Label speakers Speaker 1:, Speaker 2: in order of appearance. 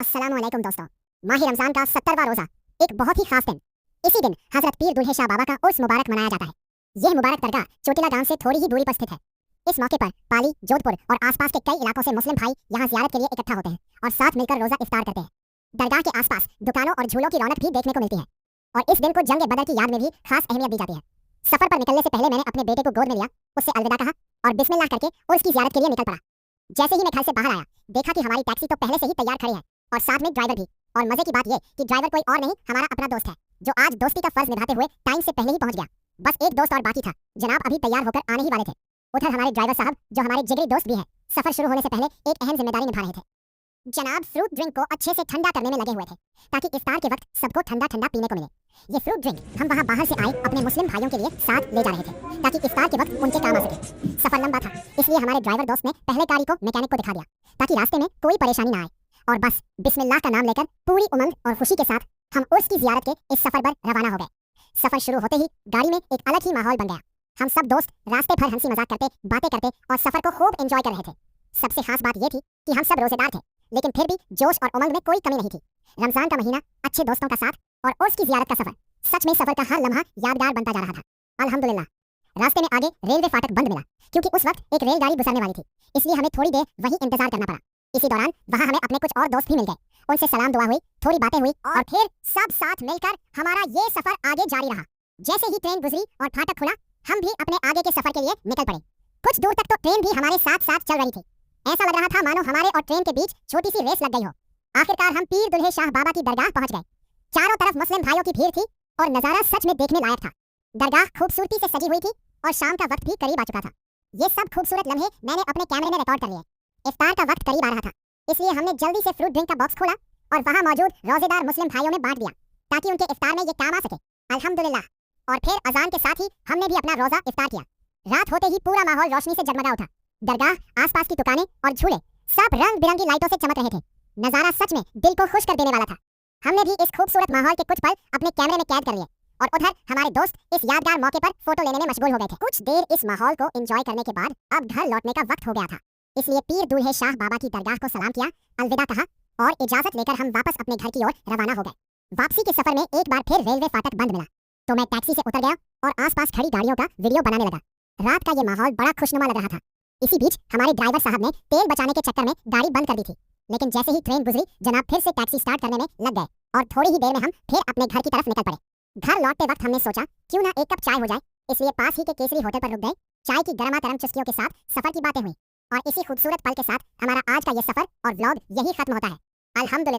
Speaker 1: अस्सलामुअलैकुम दोस्तों। माह रमजान का 70वां रोजा एक बहुत ही खास दिन। इसी दिन हजरत पीर दुल्हे शाह बाबा का उर्स मुबारक मनाया जाता है। यह मुबारक दरगाह चोटिला गांव से थोड़ी ही दूरी पर स्थित है। इस मौके पर पाली, जोधपुर और आसपास के कई इलाकों से मुस्लिम भाई यहां जियारत के लिए इकट्ठा होते हैं और साथ मिलकर रोजा इफ्तार करते हैं। दरगाह के आसपास दुकानों और झूलों की रौनक भी देखने को मिलती है और इस दिन को जंग बदर की याद में भी खास अहमियत दी जाती है। सफर पर निकलने से पहले मैंने अपने बेटे को गोद में लिया, उससे अलविदा कहा और बिस्मिल्लाह करके उर्स की जियारत के लिए निकल पड़ा। जैसे ही मैं घर से बाहर आया, देखा कि हमारी टैक्सी तो पहले से ही तैयार खड़ी है और साथ में ड्राइवर भी। और मजे की बात ये कि ड्राइवर कोई और नहीं, हमारा अपना दोस्त है जो आज दोस्ती का फर्ज निभाते हुए टाइम से पहले ही पहुंच गया। बस एक दोस्त और बाकी था। जनाब अभी तैयार होकर आने ही वाले थे। उधर हमारे ड्राइवर साहब, जो हमारे जिगरी दोस्त भी हैं, सफर शुरू होने से पहले एक अहम जिम्मेदारी निभा रहे थे। जनाब फ्रूट ड्रिंक को अच्छे से ठंडा करने में लगे हुए थे ताकि इफ्तार के वक्त सबको ठंडा ठंडा पीने को मिले। ये फ्रूट ड्रिंक हम वहाँ बाहर से आए अपने मुस्लिम भाइयों के लिए साथ ले जा रहे थे ताकि इफ्तार के वक्त उनके काम आ सके। सफर लंबा था, इसलिए हमारे ड्राइवर दोस्त ने पहले गाड़ी को मैकेनिक को दिखा दिया ताकि रास्ते में कोई परेशानी ना आए। और बस बिस्मिल्लाह का नाम लेकर पूरी उमंग और खुशी के साथ हम उर्स की जियारत के इस सफर पर रवाना हो गए। सफर शुरू होते ही गाड़ी में एक अलग ही माहौल बन गया। हम सब दोस्त रास्ते भर हंसी मजाक करते, बातें करते और सफर को खूब एंजॉय कर रहे थे। सबसे खास बात यह थी कि हम सब रोजेदार थे, लेकिन फिर भी जोश और उमंग में कोई कमी नहीं थी। रमजान का महीना, अच्छे दोस्तों का साथ और उर्स की जियारत का सफर, सच में सफर का हर लम्हा यादगार बनता जा रहा था। अल्हम्दुलिल्लाह। रास्ते में आगे रेलवे फाटक बंद मिला क्योंकि उस वक्त एक रेलगाड़ी गुजरने वाली थी, इसलिए हमें थोड़ी देर वहीं इंतजार करना पड़ा। इसी दौरान वहाँ हमें अपने कुछ और दोस्त भी मिल गए, उनसे सलाम दुआ हुई, थोड़ी बातें हुई और फिर सब साथ मिलकर हमारा ये सफर आगे जारी रहा। जैसे ही ट्रेन गुजरी और फाटक खुला, हम भी अपने आगे के सफर के लिए निकल पड़े। कुछ दूर तक तो ट्रेन भी हमारे साथ साथ चल रही थी। ऐसा लग रहा था मानो हमारे और ट्रेन के बीच छोटी सी रेस लग गई हो। आखिरकार हम पीर दुल्हे शाह बाबा की दरगाह पहुंच गए। चारों तरफ मुस्लिम भाइयों की भीड़ थी और नजारा सच में देखने लायक था। दरगाह खूबसूरती से सजी हुई थी और शाम का वक्त भी करीब आ चुका था। ये सब खूबसूरत लम्हे मैंने अपने कैमरे में रिकॉर्ड कर लिए। इफ्तार का वक्त करीब आ रहा था, इसलिए हमने जल्दी से फ्रूट ड्रिंक का बॉक्स खोला और वहाँ मौजूद रोजेदार मुस्लिम भाइयों में बांट दिया ताकि उनके इफ्तार में ये काम आ सके। अल्हम्दुलिल्लाह। और फिर अजान के साथ ही हमने भी अपना रोजा इफ्तार किया। रात होते ही पूरा माहौल रोशनी से जगमगा उठा। दरगाह, आसपास की दुकानें और झूले सब रंग बिरंगी लाइटों से चमक रहे थे। नजारा सच में दिल को खुश कर देने वाला था। हमने भी इस खूबसूरत माहौल के कुछ पल अपने कैमरे में कैद कर लिए और उधर हमारे दोस्त इस यादगार मौके पर फोटो लेने में मशगूल हो गए थे। कुछ देर इस माहौल को एंजॉय करने के बाद अब घर लौटने का वक्त हो गया था, इसलिए पीर दुल्हे शाह बाबा की दरगाह को सलाम किया, अलविदा कहा और इजाजत लेकर हम वापस अपने घर की ओर रवाना हो गए। वापसी के सफर में एक बार फिर रेलवे फाटक बंद मिला तो मैं टैक्सी से उतर गया और आसपास खड़ी गाड़ियों का वीडियो बनाने लगा। रात का ये माहौल बड़ा खुशनुमा लग रहा था। इसी बीच हमारे ड्राइवर साहब ने तेल बचाने के चक्कर में गाड़ी बंद कर दी थी, लेकिन जैसे ही ट्रेन गुजरी जनाब फिर से टैक्सी स्टार्ट करने में लग गए और थोड़ी ही देर में हम फिर अपने घर की तरफ निकल पड़े। घर लौटते वक्त हमने सोचा क्यों ना एक कप चाय हो जाए, इसलिए पास ही के केसरी होटल पर रुक गए। चाय की गर्मा गर्म चुस्कियों के साथ सफर की बातें हुई और इसी खूबसूरत पल के साथ हमारा आज का ये सफर और व्लॉग यही खत्म होता है। अल्हम्दुलिल्लाह।